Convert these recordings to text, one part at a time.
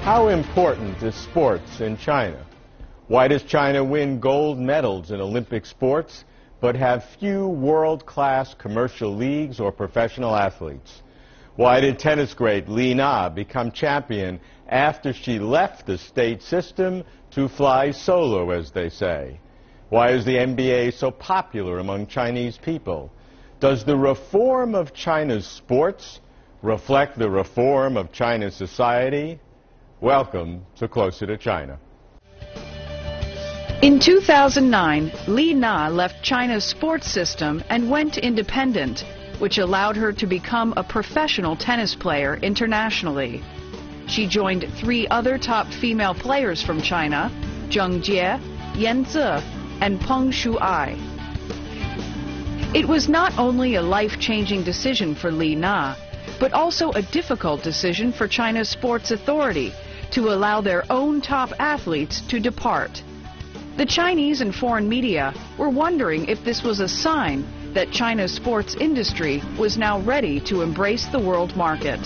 How important is sports in China? Why does China win gold medals in Olympic sports but have few world-class commercial leagues or professional athletes? Why did tennis great Li Na become champion after she left the state system to fly solo, as they say? Why is the NBA so popular among Chinese people? Does the reform of China's sports reflect the reform of China's society? Welcome to Closer to China. In 2009, Li Na left China's sports system and went independent, which allowed her to become a professional tennis player internationally. She joined 3 other top female players from China, Zheng Jie, Yan Zi, and Peng Shuai. It was not only a life-changing decision for Li Na, but also a difficult decision for China's sports authority to allow their own top athletes to depart. The Chinese and foreign media were wondering if this was a sign that China's sports industry was now ready to embrace the world market.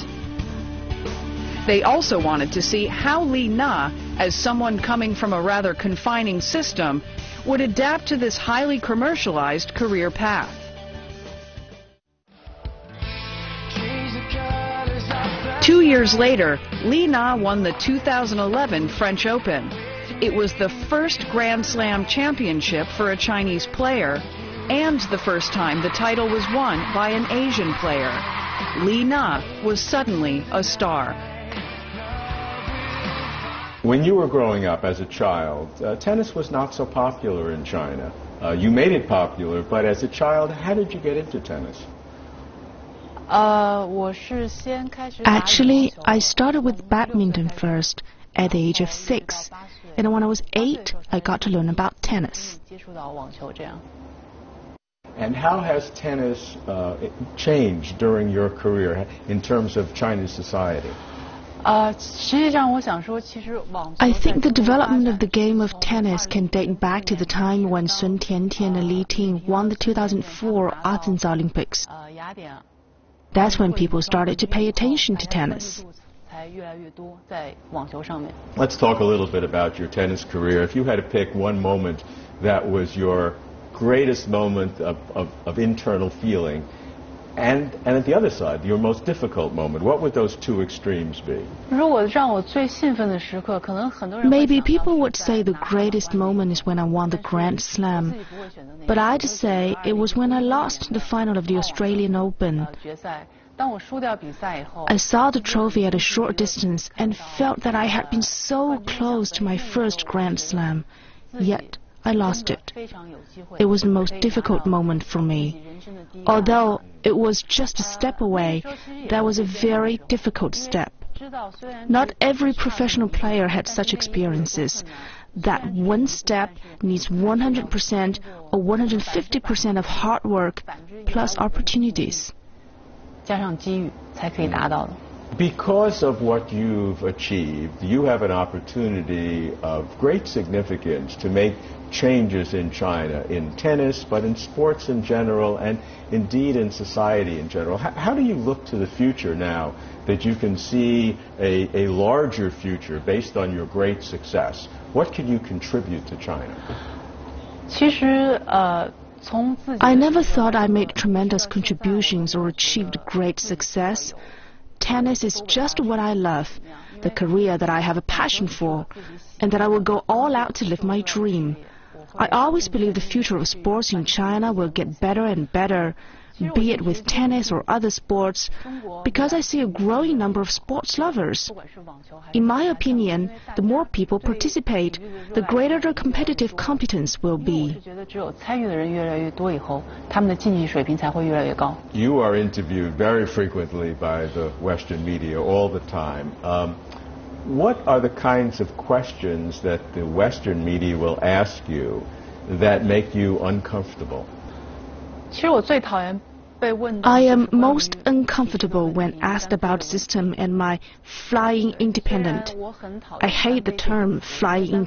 They also wanted to see how Li Na, as someone coming from a rather confining system, would adapt to this highly commercialized career path. Two years later, Li Na won the 2011 French Open. It was the first Grand Slam championship for a Chinese player, and the first time the title was won by an Asian player. Li Na was suddenly a star. When you were growing up as a child, tennis was not so popular in China. You made it popular, but as a child, how did you get into tennis? Actually, I started with badminton first at the age of 6, and when I was 8, I got to learn about tennis. And how has tennis changed during your career in terms of Chinese society? I think the development of the game of tennis can date back to the time when Sun Tiantian and Li Ting won the 2004 Athens Olympics. That's when people started to pay attention to tennis. Let's talk a little bit about your tennis career. If you had to pick one moment that was your greatest moment of internal feeling, and at the other side, your most difficult moment, what would those two extremes be? Maybe people would say the greatest moment is when I won the Grand Slam, but I'd say it was when I lost the final of the Australian Open. I saw the trophy at a short distance and felt that I had been so close to my first Grand Slam, yet I lost it. It was the most difficult moment for me. Although it was just a step away, that was a very difficult step. Not every professional player had such experiences. That one step needs 100% or 150% of hard work plus opportunities. Because of what you've achieved, you have an opportunity of great significance to make changes in China, in tennis, but in sports in general, and indeed in society in general. How do you look to the future now that you can see a larger future based on your great success? What can you contribute to China? I never thought I made tremendous contributions or achieved great success. Tennis is just what I love, the career that I have a passion for, and that I will go all out to live my dream. I always believe the future of sports in China will get better and better, be it with tennis or other sports, because I see a growing number of sports lovers. In my opinion, the more people participate, the greater their competitive competence will be. You are interviewed very frequently by the Western media all the time. What are the kinds of questions that the Western media will ask you that make you uncomfortable? I am most uncomfortable when asked about the system and my flying independent. I hate the term flying independent.